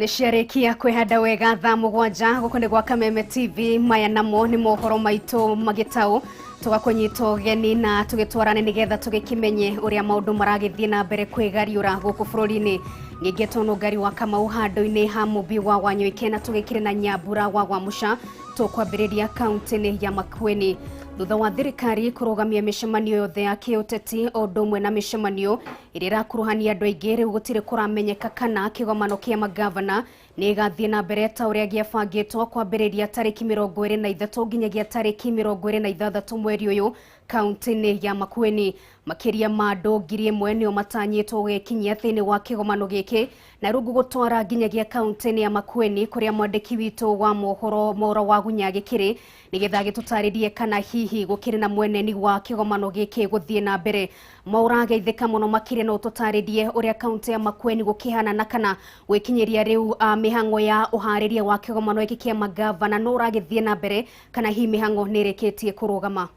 Nisharekia kwehanda wega thaa mugwanja gukunde gwa Kameme TV maya namo ni mohoro maitu magitau tugakonyito geni na tugitwarane nigetha tugikimenye uria maundu maragithie na mbere kwigariura guku bururi-ini ngigetono ngari wa Kamau hando-ini ha mubi wa Wanyoike na tugikire na Nyambura wa Musha tukwambiriria kaunti-ini ya Makueni thutha wa thirikari kurugamia mishemanio yothe ya kiuteti o ndumwe na mishemanio iria irakuruhania andu aingi riu gutire kuramenyeka kana kigomano kia magavana ni gathie na mbere ta uria giabangitwo kwambiriria tariki 23 nginyagia tariki 26 mweri uyu kaunti-ini ya Makueni. Makiria ma andu 1,000 nio matanyitwo gukinyia thiini wa kigomano giki na rungu gutwara nginyagia kaunti-ini ya Makueni kuria mwandiki witu wa Mohoro wa Gunyagikiri nigetha gitutaririe kana hihi gukiri na mweneni wa kigomano giki guthie na mbere. Maurageithika muno makire no tutaririe uria kaunti ya Makueni gukihana na kana gwikinyiria riu mihango ya uhariria wa kigomano giki kia magavana no uragithie na mbere kana hi mihango nirikitie kurugama.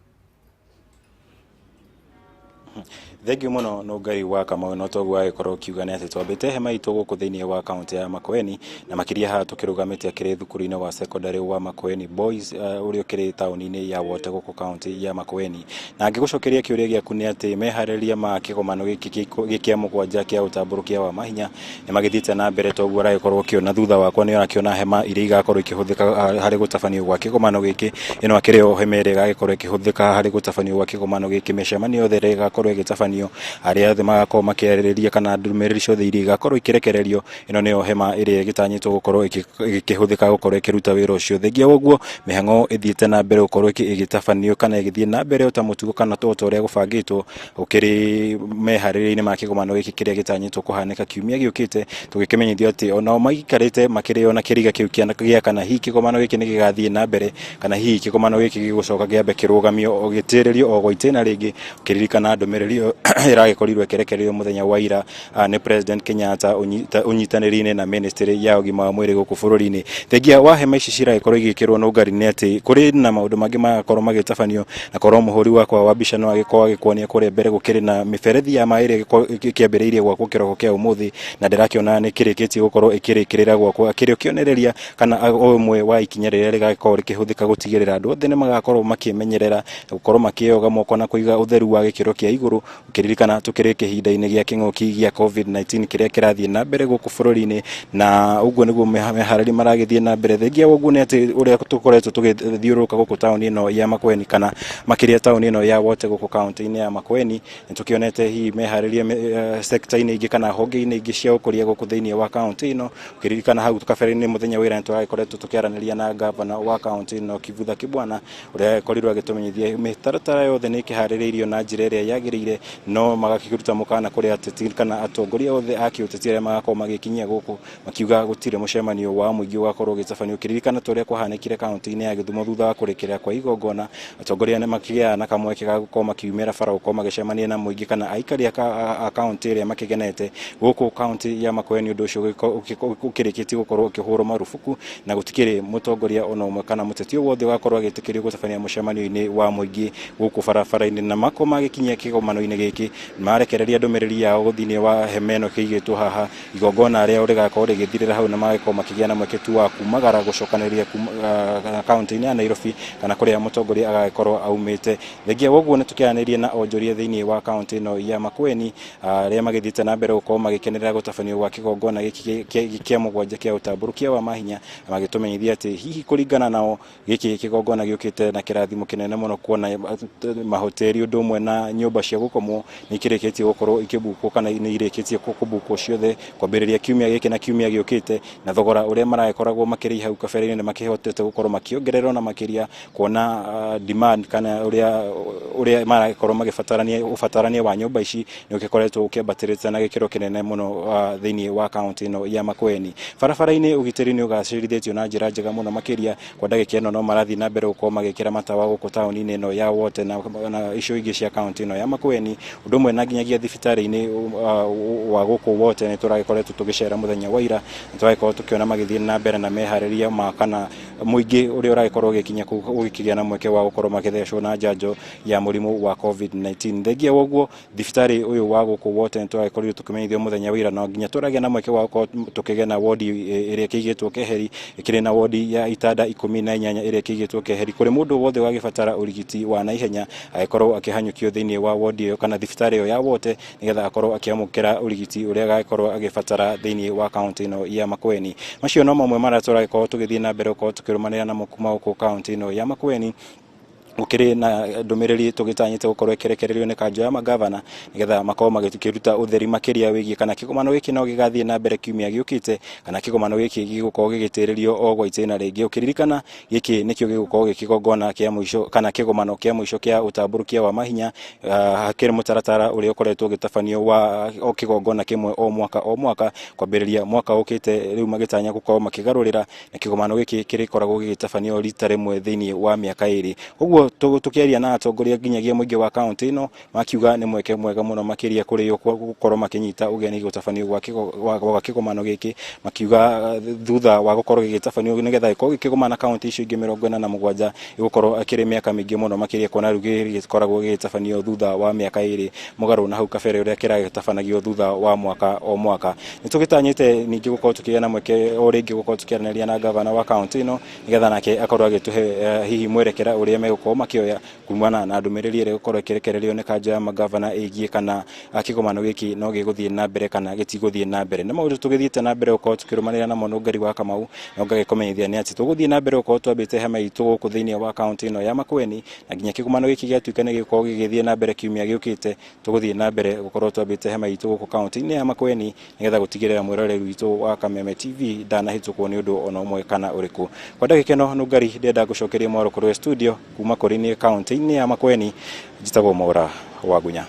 Thengi muno no ngai wa Kamau no togu agikorwo kiuga ni ati twambite hema itu guku thiini wa kaunti ya Makueni na makiria ha tukirugamite akiri thukuru-ini wa secondary wa Makueni Boys urio kiri tauni-ini ya Wote guku kaunti ya Makueni na ngigucokeria kiuria giaku ni ati mehariria ma kigomano giki kia mugwanja kia utamburukia wa mahinya ni magithite na mbere togu aragikorwo kiona thutha wakwa ni arakiona hema iria igakorwo ikihuthika hari gutafanio gwa kigomano giki ino akiri o hema iria igakorwo ikihuthika hari gutafanio gwa kigomano giki mishemanio yothe igakorwo igitafanio aria othe magakorwo makiarĩrĩria kana ndũmĩrĩri ciothe iria igakorwo ikirekererio ino nĩyo hema iria gitanyitwo gukorwo ikihuthika gukorwo ikiruta wĩra ũcio. Thengia woguo mihango ithiĩte na mbere gukorwo igitafanio kana igithie na mbere uta mutugo kana tota uria gubangitwo ukiri meharĩrĩria-inĩ ma kigomano giki kiria gitanyitwo kuhanĩka kiumia giukite tugikimenyithio ati ona magikarite makiri ona kiriga kiu kia kana hi kigomano giki nigigathie na mbere kana hi kigomano giki gigucoka giambe kirugamio ogitiririo o goitena ringi ukiririkana ndũmĩrĩri iragikorwo ikirekererio muthenya wa ira ni President Kenyatta unyitanĩri-inĩ na ministry ya ũgima wa mwĩrĩ gũkũ bũrũri-inĩ. Thengia wa hema ici ciragikorwo igĩkĩrwo no ngari nĩ atĩ kũrĩ na maũndũ mangĩ magakorwo magĩtabanio na korwo mũhũri wakwa wa mbica no agĩkorwo agĩkuonia kũrĩa mbere gũkĩrĩ na mĩberethi ya maĩ ĩrĩa ĩkĩambĩrĩirie gwakwo kĩroko kĩa ũmũthĩ na ndĩrakĩona nĩ kĩrĩkĩtie gũkorwo ĩkĩrĩkĩrĩra gwakwo akĩrĩ kĩonereria kana o ũmwe wa ikinya rĩrĩa rĩgagĩkorwo rĩkĩhũthĩka gũtigĩrĩra andũ othe nĩ magakorwo makĩmenyerera gũkorwo makĩoga moko na kũiga ũtheru wa gĩkĩro kĩa igũrũ ukiririkana tukiri kihinda-ini gia king'uki gia COVID-19 kiria kirathie na mbere guku bururi-ini na uguo niguo meharĩri maragithie na mbere. Thengia woguo ni ati uria tukoretwo tugithiuruka guku tauni ino ya Makueni kana makiria tauni ino ya Wote guku kaunti-ini ya Makueni ni tukionete hi meharĩria sector-ini ingi kana honge-ini ingi cia ukuria guku thiini wa kaunti ino ukiririkana hau tukabere-ini muthenya wira turakoretwo tukiaraniria na gavana wa kaunti ino Kivutha Kibwana uria korirwo agitumenyithia mitaratara yothe ni kiharĩrĩirio na njira iria yagirĩire no magakiruta mukana kuri ateti kana atongoria othe akiuteti aria magakorwo magikinyia guku makiuga gutire mucemanio wa muingi ugakorwo gitafanio kiririkana turia kwahanĩkire kaunti-ini ya Githumo thutha wa kurekerea kwa igongona atongoria ni makigia na kamweke ga gukorwo makiumĩra bara gukorwo magicemania na muingi kana aikari a kaunti iria makigenete guku kaunti ya Makueni undu ucio ukirikitie gukorwo ukihurwo marufuku na gutikiri mutongoria ona umwe kana muteti wothe ugakorwo agitikirio gutabania mucemanio-ini wa muingi guku barabara-ini na mako magikinyia kigomano-ini giki marekereria ndũmĩrĩri yao gũthini wa hemeno kĩigĩtwo haha igongona rĩa rigakorwo rĩgĩthirĩra hau na magakorwo makĩgĩa na mweke tu wa kumagara gũcokanĩrĩria kaunti-inĩ ya Nairobi kana kũrĩa mũtongoria agagĩkorwo aumĩte. Thengia woguo nĩ tũkĩaranĩrie na onjoria thĩinĩ wa kaunti ino ya Makueni arĩa magĩthiĩte na mbere gũkorwo magĩkenerera gũtabanio gwa kĩgongona gĩkĩ kĩa mũgwanja kĩa ũtambũrũkia wa mahinya na magĩtũmenyithia atĩ hihi kũringana nao gĩkĩ kĩgongona gĩũkĩte na kĩrathimo kĩnene mũno kuona mahoteri ũndũ ũmwe na nyũmba cia gũkomwo ikirikitie gukorwo ikibukwo kana ni irikitie kubukwo ciothe kwambĩrĩria kiumia giki na kiumia giukite na thogora uria maragikoragwo makĩrĩha hau kabere-inĩ nĩ makĩhotete gukorwo makĩongererwo na makĩria kuona demand kana uria maragikorwo ubatarania wa nyũmba ici nĩ ũgĩkoretwo ũkĩambatĩrĩte na gĩkĩro kĩnene mũno thĩinĩ wa kaunti ino ya Makueni. Barabara-inĩ ũgitĩri nĩ ũgacĩrithĩtio na njĩra njega mũno makĩria kwa ndagĩka ĩno no marathiĩ na mbere gũkorwo magĩkĩra matawa gũkũ tauni-inĩ ino ya Wote na icio ingĩ cia kaunti ino ya Makueni Udumwe na nginyagia thibitari-ini wa guku wote ni turagikoretwo tugicera muthenya wa ira, turagikoretwo tukiona magithie na mbere na mehariria ma kana muingi uri uragikorwo gikinya ugikigia na mweke wa gukorwo magithecwo na njanjo ya murimu wa COVID-19. Thengia woguo thibitari uyu wa guku wote ni turagikorirwo tukimenyithio muthenya wa ira na nginya turagia na mweke wa tukigea na wodi iria kigitwo keheri ikiri na wodi ya itanda 18 iria kigitwo keheri kuri mundu wothe wagibatara urigiti wa naihenya agikorwo akihanyukio thiini wa wodi iyo kana thibitari iyo ya wote nigetha akorwo akiamukira urigiti uria agakorwo agibatara thiini wa kaunti ino ya Makueni. Macio no mamwe mara turagikorwo tugithie na mbere ukorwo tukirumanira na mukuma uko kaunti ino ya Makueni ukiri na ndumiriri tugitanyite gukorwo ekerekererio ni kanjo ya magavana nigetha makorwo magikiruta utheri makiria wigie kana kigomano giki no gigathie na mbere kiumia giukite kana kigomano giki gigukorwo gigitiririo o gwa itena ringi. Ukiririkana giki nikio gigukorwo gikigongona kia muisho kana kigomano kia muisho kia utamburukia wa mahinya hakiri mutaratara uria ukoretwo gitafanio wa o kigongona kimwe o mwaka kwambiriria mwaka ukite riu magitanya gukorwo makigarurira na kigomano giki kirikoragwo gigitafanio rita rimwe thiini wa miaka iri. Uguo tukiaria na atongoria nginyagia muingi wa kaunti ino makiuga ni mweke mwega muno makiria kuri yo gukorwo makinyita ugeni gutafanio gwa kigomano giki, makiuga thutha wa gukorwo gigitafanio nigetha gikorwo gikigomana kaunti icio ingi 47 igukorwo akiri miaka mingi muno makiria kona riu gikoragwo gigitafanio thutha wa miaka iri mugaru na hau kabere uria kiragitafanagio thutha wa mwaka o mwaka. Nitugitanyite ningi gukorwo tukigia na mweke o ringi gukorwo tukiaranaria na gavana wa kaunti ino nigetha nake akorwo agituhe hihi mwerekera uria megukorwo makioya kumana na ndumiriri ire gukorwo ikirekererio ni kanja ya magavana igie kana kigomano giki no giguthie na mbere kana gitiguthie na mbere. Na maundu tugithiite na mbere gukorwo tukirumanira na monongari wa Kamau no ngagikomenyithia ni ati tuguthie na mbere gukorwo twambite hema itu guku thiini wa kaunti ino ya Makueni na nginya kigomano giki giatuika ni gikorwo gigithie na mbere kiumia giukite tuguthie na mbere gukorwo twambite hema itu guku kaunti ni ya Makueni nigetha gutigirira mwiroreri witu wa Kameme TV ndanahitukwo ni undu ona umwe kana uriku. Kwa ndagika ino nungari ndenda gucokeria Mohoro kuri studio kuma kuri kaunti ni ya Makueni njitagwo Mohoro wa Gunya.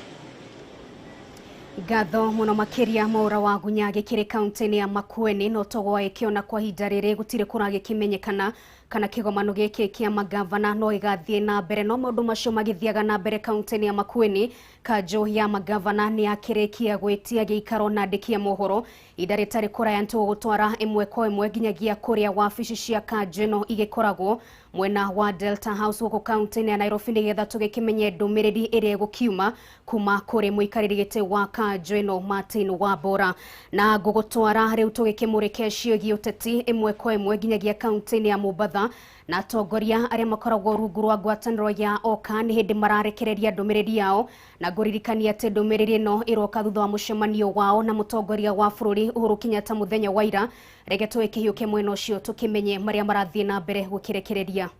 Gatho muno makiria Mohoro wa Gunya gikiri kaunti ni ya Makueni no togwa ikiona kwa hinda riri gutire kurage kimenyekana kana kigomano giki kia magavana no igathie na mbere. No maundu macio magithiaga na mbere kaunti ni ya Makueni, kanjo ya magavana ni akirekia gwitia giikaro na ndikia Mohoro idaritari kuraya ntu gutwara imwe kwa imwe nginyagia kuria wabici cia kanjo no igikoragwo mwena wa Delta House huko kaunti ya Nairobi nigetha tugikimenye ndumiriri iria gukiuma kuma kuri muikariri gite wa kanjo ino Martin Wabora na gugutwara riu tugikimurike ciogio teti imwe kwa imwe nginyagia kaunti ya Mombasa na atongoria aria makoragwo rungu rwa ngwataniro ya OKA ni hindi mararekereria ndumiriri yao na nguririkania ati ndumiriri no iroka thutha wa mucemanio wao na mutongoria wa bururi Uhuru Kenyatta muthenya wa ira. Reke tuikihiuke mwena ucio tukimenye maria marathie na mbere gukirekereria.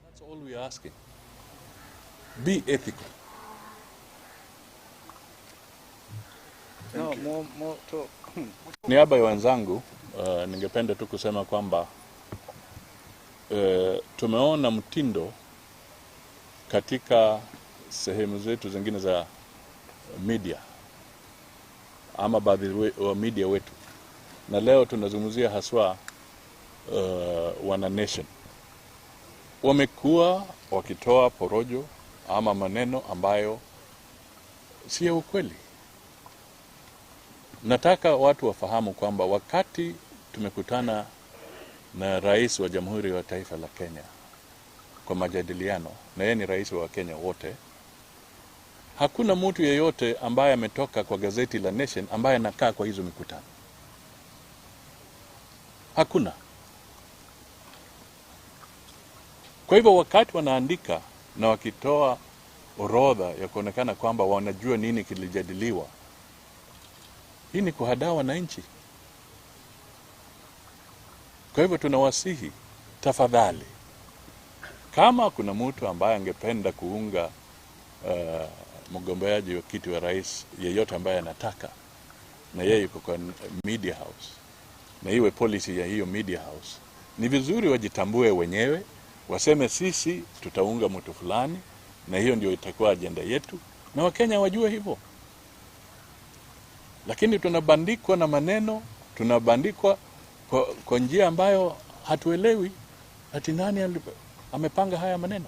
That's all we are asking. Be ethical. Niaba ya wenzangu ningependa tu kusema kwamba tumeona mtindo katika sehemu zetu zingine za media ama baadhi wa media wetu, na leo tunazungumzia haswa wana nation. Wamekuwa wakitoa porojo ama maneno ambayo si ya ukweli. Nataka watu wafahamu kwamba wakati tumekutana na rais wa Jamhuri ya Taifa la Kenya kwa majadiliano, na yeye ni rais wa Kenya wote, hakuna mtu yeyote ambaye ametoka kwa gazeti la Nation ambaye anakaa kwa hizo mikutano. Hakuna. Kwa hivyo wakati wanaandika na wakitoa orodha ya kuonekana kwamba wanajua nini kilijadiliwa, hii ni kuhadaa wananchi. Kwa hivyo tunawasihi, tafadhali, kama kuna mtu ambaye angependa kuunga mgombeaji wa kiti wa rais yeyote ambaye anataka, na yeye yuko kwa media house, na iwe policy ya hiyo media house, ni vizuri wajitambue wenyewe, waseme sisi tutaunga mtu fulani na hiyo ndio itakuwa agenda yetu, na Wakenya wajue hivyo. Lakini tunabandikwa na maneno, tunabandikwa kwa njia ambayo hatuelewi ati nani amepanga haya maneno.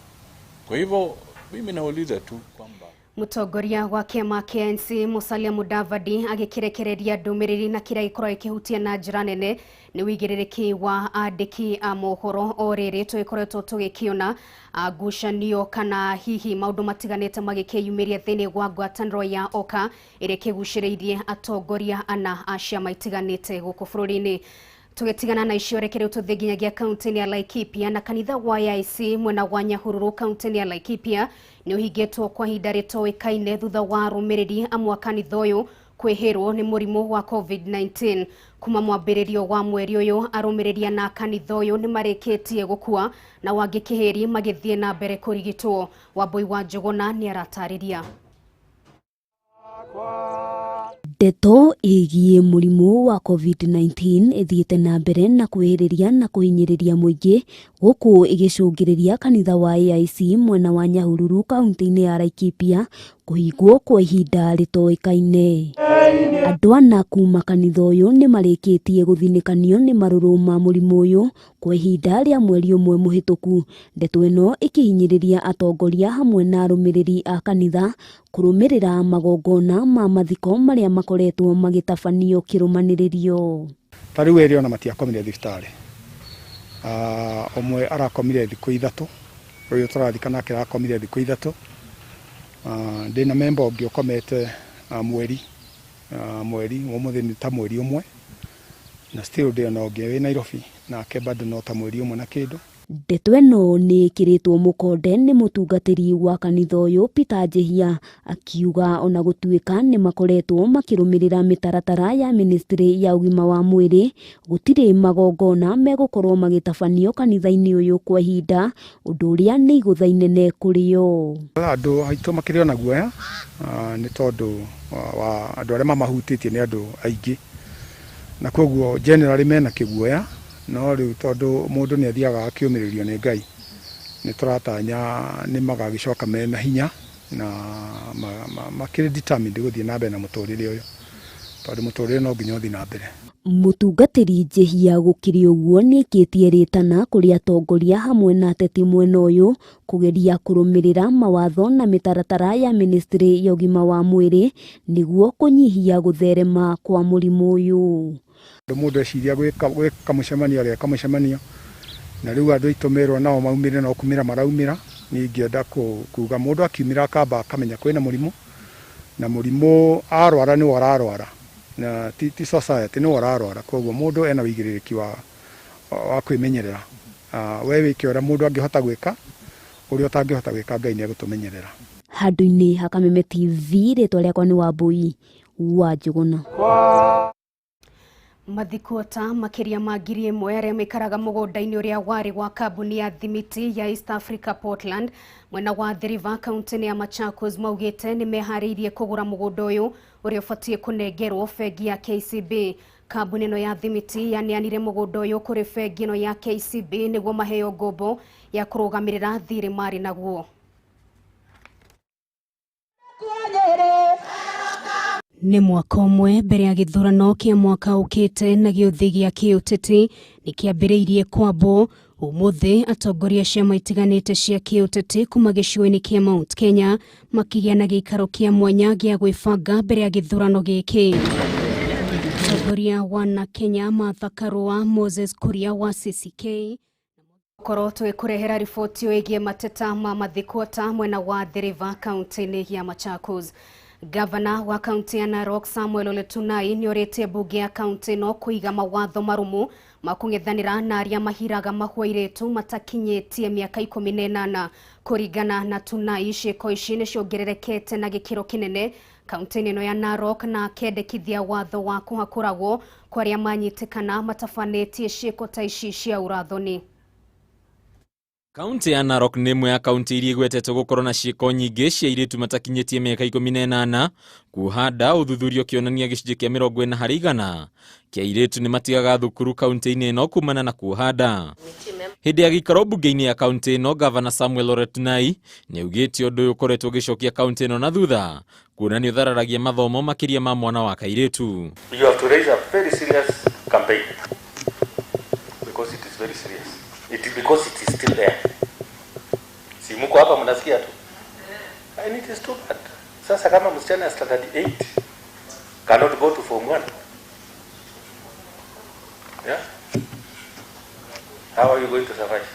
Kwa hivyo mimi nauliza tu kwamba Mutongoria wa kiama KNC Musalia Mudavadi agikirekereria ndumiriri na kira ikoro ikihutia na njira nene ni wigiririki wa andiki a mohoro o riri twikoretwo tugikiona ngucanio kana hihi maundu matiganite magikiyumiria thiini gwa ngwataniro ya OKA iri kiguciriirie atongoria ana a ciama itiganite guku bururi-ini. Tugetigana na icio rekerew tuthinginyagia kaunti ya Laikipia na kanitha wa IC mwena wa Nyahururu kaunti ya Laikipia ni uhingetwo kwa hinda ritoikaine thutha wa rumiriri amwe kanitha uyu kwihirwo ni murimu wa COVID-19 kuma mwambiririo wa mweri uyu arumiriria na kanitha uyu ni marikitie gukua na wangikihiri magithie na mbere kurigitwo. Wambui wa Njuguna ni aratariria. Ndeto igie murimu wa COVID-19 ithiete na mbere na kwihiriria na kuhinyiriria muingi guku igicungiriria kanitha wa AIC mwena wa Nyahururu kaunti-ini ya Laikipia kuhingwo kwa ihinda ritoikaine. Andu ana kuma kanitha uyu ni marikitie guthinikanio ni maruru ma murimu uyu kwa ihinda ria mweri umwe muhituku. Ndeto ino ikihinyiriria atongoria hamwe na arumiriri a kanitha kurumirira magongona ma mathiko maria makoretwo magitabanio kirumaniririo. Tariu eri ona matiakomire thibitari. Omwe arakomire thiku ithatu, uyu turathikana kirakomire thiku ithatu. Ndina member ongi ukomete mweri umuthi ni ta mweri umwe na still ndina ongi wi Nairobi na ke bado no ta mweri umwe na kindu. Ndeto ino ni ikiritwo mukonde ni mutungatiri wa kanitha uyu Peter Njihia akiuga ona gutuika ni makoretwo makirumirira mitaratara ya ministry ya ugima wa mwiri gutire magongona megukorwo magitabanio kanitha-ini uyu kwa ihinda undu uria ni igutha inene kurio. Andu haitu makirio na guoya ni tondu wa andu aria mamahutitie ni andu aingi na koguo generally mena kiguoya. No riu tondu mundu ni athiaga akiumiririo ni Ngai ni turatanya ni magagicoka mena hinya na makiri determined guthie na mbere na muturire uyu tondu muturire no nginya uthie na mbere. Mutungatiri Njihia gukiri uguo ni ikitie ritana kuri atongoria hamwe na ateti mwena uyu kugeria kurumirira mawatho na mitaratara ya ministry ya ugima wa mwiri niguo kunyihia gutherema kwa murimu uyu. Mundu eciria gwika mucemanio ria kamucemanio na riu andu itumirwo nao maumire no kumira maraumira ni ngienda kuga mundu akiumira akamba akamenya kwina murimu na murimu arwara ni wararwara na ti society ni wararwara koguo mundu ena wigiririki wa kwimenyerera we wiki ora mundu angihota gwika uria utangihota gwika Ngai ni agutumenyerera. Handu-ini ha Kameme TV ritwa riakwa ni Wambui wa Njuguna. Mathikota makiria ma ngiri imwe aria maikaraga mugunda-ini uria wari wa kambuni ya thimiti ya East Africa Portland mwena wa The River kaunti ya Machakos maugite ni mehariirie kugura mugunda uyu uria ubatie kunengerwo bengi ya KCB. Kambuni ino ya thimiti yaneanire mugunda uyu kuri bengi ino ya KCB niguo maheo ngombo ya kurugamirira thiri mari naguo. Ni mwaka umwe mbere ya githurano kia mwaka ukite na giuthi gia kiuteti ni kiambiriirie kwambo. Umuthi atongoria ciama itiganite cia kiuteti kuma gicigo-ini kia Mount Kenya makigia na giikaro kia mwanya gia gwibanga mbere ya githurano giki. Atongoria wana Kenya Martha Karua, Moses Kuria wa CCK korwo tugikurehera riboti wigie mateta ma mathikota mwena wa The River kaunti-ini ya Machakos. Gavana wa kaunti ya Narok Samuel Ole Tunai ni orete bunge ya kaunti no kuiga mawatho marumu makung'ethanira na aria mahiraga mahwairetu matakinyitie miaka 18 kuringana na Tunai. Ciiko ici ni ciongererekete na gikiro kinene kaunti-ini ino ya Narok na kendekithia watho wa kuhakuragwo kwa aria manyitikana matabanetie ciiko ta ici cia urathoni. Kaunti ya Narok ni imwe ya kaunti iria igwetetwo gukorwo na ciiko nyingi cia airitu matakinyĩtie mĩaka 18 kuhanda uthuthurio kionania gĩcunjĩ kĩa 40% kia airitu ni matigaga thukuru kaunti-inĩ ĩno kumana na kuhanda. Hĩndĩ ya gĩikaro mbunge-inĩ ya kaunti ĩno, Gavana Samuel Ole Tunai ni augĩte ũndũ ũyũ ũkoretwo ũgĩcokia kaunti ĩno na thutha kuona nĩ ũthararagia mathomo makĩria ma mwana wa kairitu. You have to raise a very serious campaign because it is very serious. It is because it is still there. Si muko hapa mnasikia tu. And it is too bad. Sasa kama msichana standard 8 cannot go to form 1. Yeah? How are you going to survive?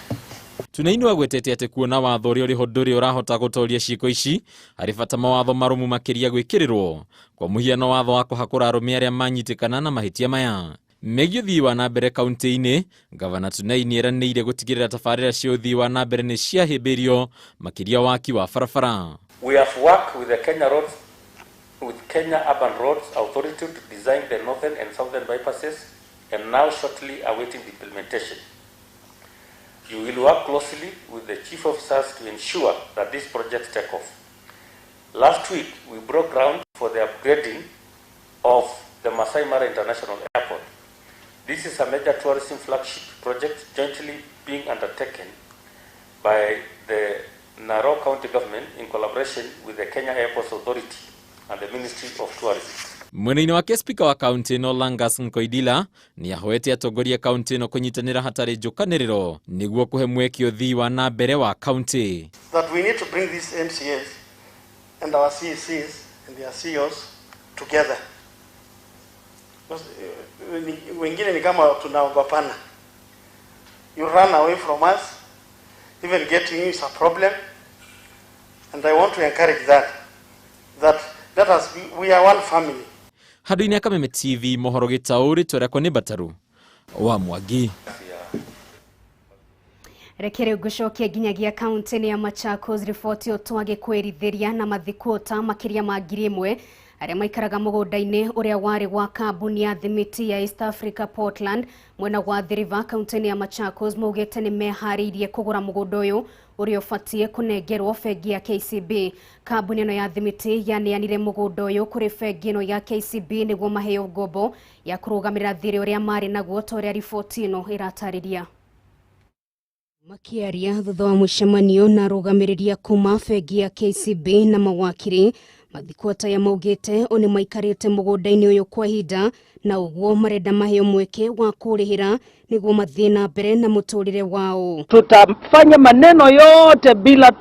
Tunainua gwetete ati kuona watho uria uriho nduri urahota gutoria ciiko ici hari bata mawatho marumu makiria gwikirirwo kwa muhiano watho wa kuhakura arume aria manyitikana na mahitia maya megie uthii wa nambere kaunti-ini. Gavana Tunaini eranĩire gutigirira tabarĩra cia uthii wa nambere ni ciahĩmbĩrio makiria waki wa barabara. We have worked with the Kenya Urban Roads Authority to design the northern and southern bypasses and now shortly awaiting the implementation. You will work closely with the chief officers to ensure that these projects take off. Last week, we broke ground for the upgrading of the Masai Mara International Airport. This is a major tourism flagship project jointly being undertaken by the Narok County Government in collaboration with the Kenya Airports Authority and the Ministry of Tourism. Mwena wake spika wa kaunti no Langas Nkoidila ni ahoete atongoria kaunti no kunyitanira hatari njukaniriro niguo kuhe mweki uthii wa nambere wa kaunti. That we need to bring these MCAs and our CECs and their CEOs together. Wengine ni kama tunaogopana. You run away from us, even getting you is a problem, and I want to encourage that let us be, we are one family. Handu-ini ya Kameme TV Mohoro gitauri twarekwo ni Bataru wa Mwangi. Rekere gucokia nginyagia kaunti ya Machakos riboti otwage kwerithiria na mathikota makiria ma 1,000 aria maikaraga mugunda-ini uria wari wa kambuni ya thimiti ya East Africa Portland mwena wa Thiriva kaunti ya Machakos maugite ni mehariirie kugura mugunda uyu uria ufatie kunengerwo bengi ya KCB. Kambuni ino ya thimiti yaneanire mugunda uyu kuri bengi ino ya KCB niguo maheo ngombo ya kurugamirira thiri uria mari naguo toria riboti ino iratariria. Makiaria thutha wa mucemanio na rugamiriria kuma bengi ya KCB na mawakiri mathikota ya maugite oni maikarite mugunda-ini uyu kwa hinda na uguo marenda maheo mweke wa kurihira niguo mathie na mbere na muturire wao. Tutafanya maneno yote bila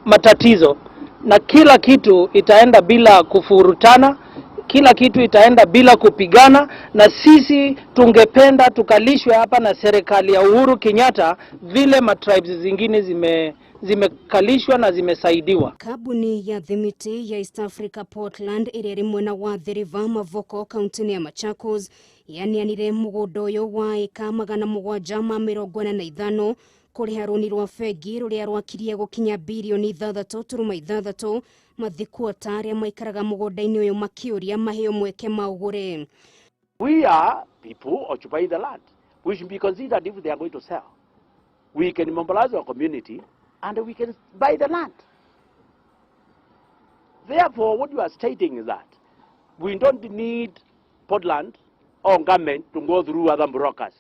matatizo na kila kitu itaenda bila kufurutana, kila kitu itaenda bila kupigana, na sisi tungependa tukalishwe hapa na serikali ya Uhuru Kenyatta vile matribes zingine zimekalishwa na zimesaidiwa. Kambuni ya thimiti ya East Africa Portland iri mwena wa Thiriva Mavoko kaunti ya Machakos yaneanire mugunda uyu wa eka 745 kuriha runi rwa bengi ruria rwakirie gukinya bilioni 6.6 mathikota aria maikaraga mugunda-ini uyu makiuria maheo mweke maugure. We are people occupy the land. We should be considered if they are going to sell. We can mobilize our community and we can buy the land. Therefore, what you are stating is that we don't need Portland or government to go through other brokers.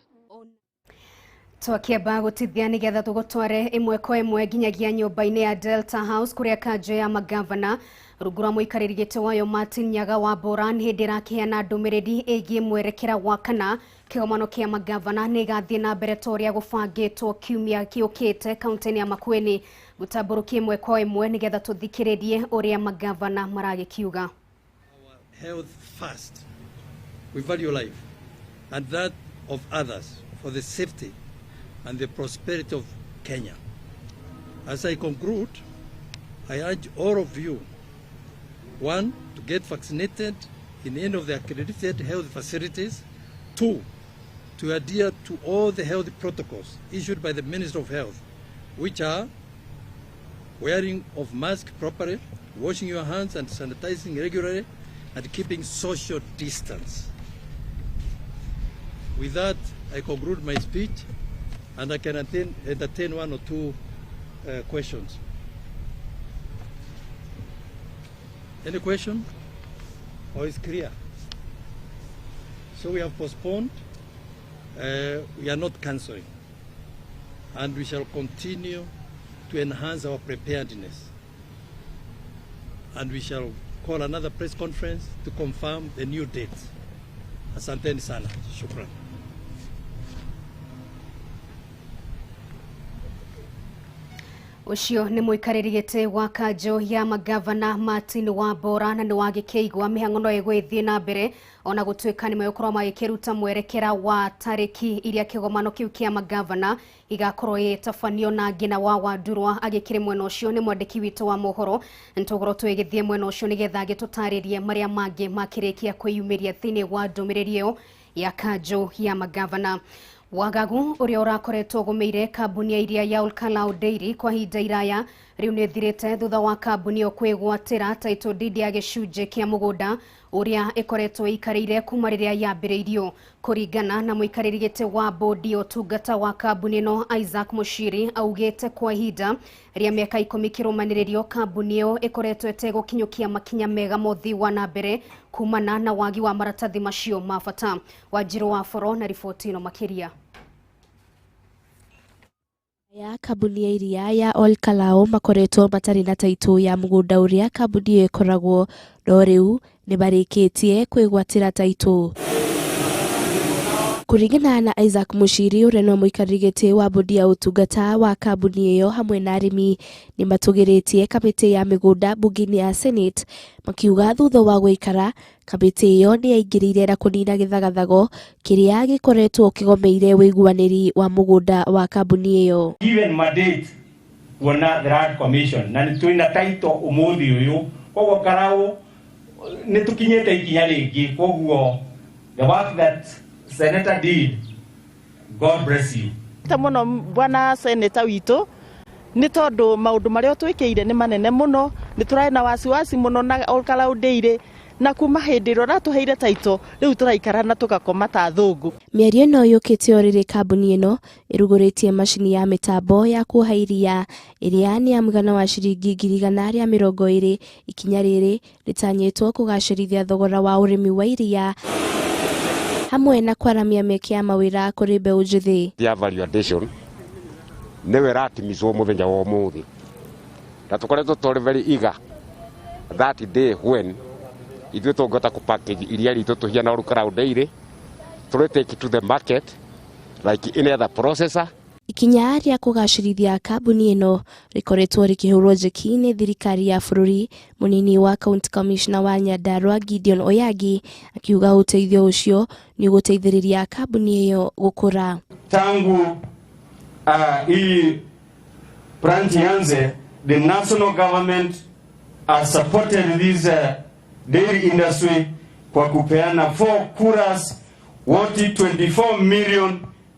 Twakiamba gutithia nigetha tugutware imwe kwa imwe nginyagia nyumba-ini ya Delta House kuria kanjo ya magavana rugura muikariri gite wayo Martin Nyaga wa Boran hindi rakiheana ndumiriri igie mwerekera wa kana kigomano kia magavana nigathie na mbere toria gubangitwo kiumia kiukite kaunti ya Makueni gutaburukia imwe kwa imwe nigetha tuthikiririe uria magavana maragikiuga. Health first. We value life and that of others for the safety and the prosperity of Kenya. As I conclude, I urge all of you, 1, to get vaccinated in any of the accredited health facilities. 2, to adhere to all the health protocols issued by the Minister of Health, which are wearing of mask properly, washing your hands and sanitizing regularly, and keeping social distance. With that, I conclude my speech, and I can entertain 1 or 2 questions. Any question? Or is clear? So we have postponed. We are not cancelling, and we shall continue to enhance our preparedness. And we shall call another press conference to confirm the new dates. Asanteni sana. Shukran. Ucio ni muikariri giti wa kanjo ya magavana Martin Wambora na ni wagikeigwa mihango no egwithie na mbere ona gutwika ni mayokorwa magikiruta mwerekera wa tariki iria kigomano kiu kia magavana igakorwo yetafanio na ngina wa Wandurwa agikire mwena ucio ni mwandiki witu wa Mohoro ntogoro twegithie mwena ucio nigetha gitutaririe maria mangi makirikia kwiyumiria thini wa ndumiririyo ya kanjo ya magavana. Wagagu uria urakoretwo gumeire kambuni ya iria ya Olkalau Dairy kwa hinda iraya riu ni thirite thutha wa kambuni yo kwigwatira title deed ya gicunje kia mugunda uria ikoretwo ikarire kuma riria yambiriirio kuringana na muikariri giti wa bodi utungata wa kambuni no Isaac Mushiri augite kwa hinda ria miaka 10 kirumaniririo kambuni yo ikoretwo etegukinyukia makinya mega mothi wa na mbere kumana na wagi wa maratathi macio mabata. Wanjiru wa Foro na ripoti ino makiria. Ya kambuni ya iria ya Olkalau makoretwo matari na taito ya mugunda uria kambuni iyo ikoragwo no riu ni barikitie kwigwatira taito. Kuringana na Isaac Mushiri uria no muikariri giti wa bodi ya utungata wa kambuni iyo hamwe na arimi ni matugiritie kamiti ya migunda bunge-ini ya Senate makiuga thutha wa guikara kamiti iyo ni yaingirire na kunina githagathago kiria gikoretwo kigomeire wiguaniri wa mugunda wa kambuni iyo. Given mandate kuona the Land Commission na nitwina taito umuthi uyu koguo Karau nitukinyete ikinya ringi koguo the work that Senator did, God bless you. Tamuno bwana Senator witu ni tondu maundu maria twikire ni manene muno ni turai na wasiwasi muno na Olkalau Dairy na kuma hindiro na tuheire taito riu turaikara na tukakoma ta thungu. Miario no yukite oriri kambuni ino iruguritie mashini ya mitambo ya kuhairia iria ni amgana wa shiringi 120 ikinya riri ritanyitwo kugacirithia thogora wa urimi wa iria hamwe na kwaramia mekia mawira kuri mbeũ njithi. Ya valuation newe ratimizwo muthenya wa umuthi na tukoretwo turi very eager that day when ithuĩ tũngĩhota kũpackage iria ritũ tũhiana Olkalau Dairy to take it to the market like any other processor. Ikinya ria kugacirithia kambuni ino rikoretwo rikihurwo njeki ni thirikari ya bururi. Munini wa County Commissioner wa Nyandarua Gideon Oyagi akiuga uteithio ucio ni uguteithiriria kambuni iyo gukura. Tangu hii branch yanze, the national government has supported this dairy industry kwa kupeana 4 kuras worth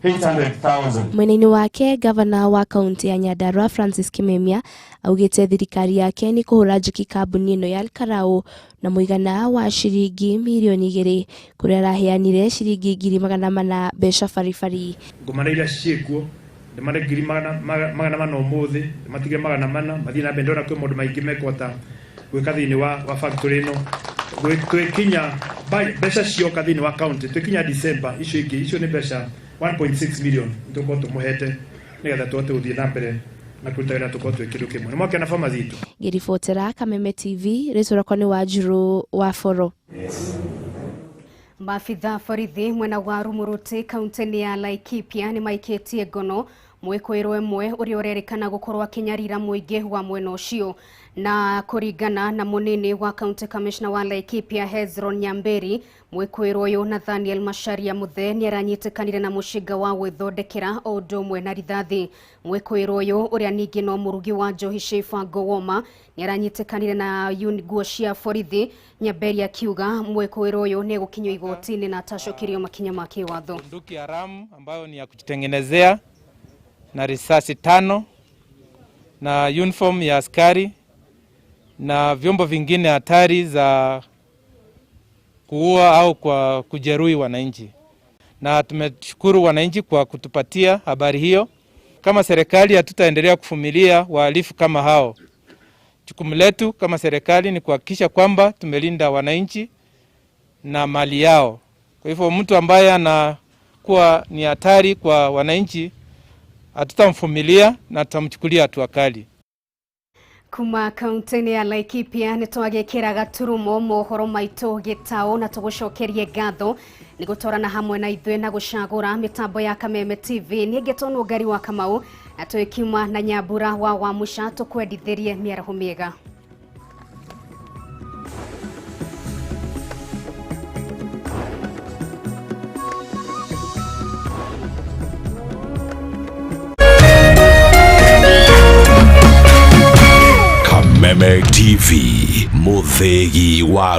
24,800,000. Mweneni wake gavana wa kaunti ya Nyandarua Francis Kimemia augite thirikari yake ni kuhura njeki kambuni ino ya Olkalau na muigana wa shiringi milioni 2 kuria raheanire shiringi 400,000 mbeca baribari. Ngomana iria ciekuo ni mare 400,000 umuthi matige 400 mathii na bendona kwi mundu maingi mekota gwika thiini wa factory ino twikinya mbeca cioka thiini wa county twikinya December icio ni mbeca 1.6 million tuko tumuhete nigetha tuote uthie na mbere na kutaira tuko twikiro kimwe nimwake na fama zitu. Ngiribotera Kameme TV ritorako ni Wanjiru wa Foro. Maafitha borithi mwena wa Rumuruti kaunti ya Laikipia ni maikitie ngono mwikoiro emwe uria urerikana gukorwa kinyarira muingi wa mwena ucio na kuringana na munini wa County Commissioner wa Laikipia Hezron Nyamberi mwikoiro uyu Nathaniel Masharia Muthe ni aranyitikanire na mushinga wa gwithondekera o ndomwe na rithathi. Mwikoiro uyu uria ningi no murugi wa njohi Shifa Ngowoma ni aranyitikanire na nguo cia borithi. Nyamberi akiuga mwikoiro uyu ni gukinywa igoti-ini na atacokirio makinya ma kiwatho. Bunduki haramu ambayo ni ya kujitengenezea na risasi 5 na uniform ya askari na vyombo vingine hatari za kuua au kwa kujeruhi wananchi. Na tumeshukuru wananchi kwa kutupatia habari hiyo. Kama serikali hatutaendelea kuvumilia wahalifu kama hao. Jukumu letu kama serikali ni kuhakikisha kwamba tumelinda wananchi na mali yao. Kwa hivyo mtu ambaye anakuwa ni hatari kwa wananchi hatutamvumilia na tutamchukulia hatua kali. kuma kaunti ya Laikipia nitwagekira gaturumo mohoro maito gitao na tugucokerie ngatho ni gutorana hamwe na ithwe na gucagura mitambo ya Kameme TV ni getonwo ngari wa Kamau na twikima na Nyambura wa musha tukwendithirie miaraho miega. Kameme TV, muthegi wa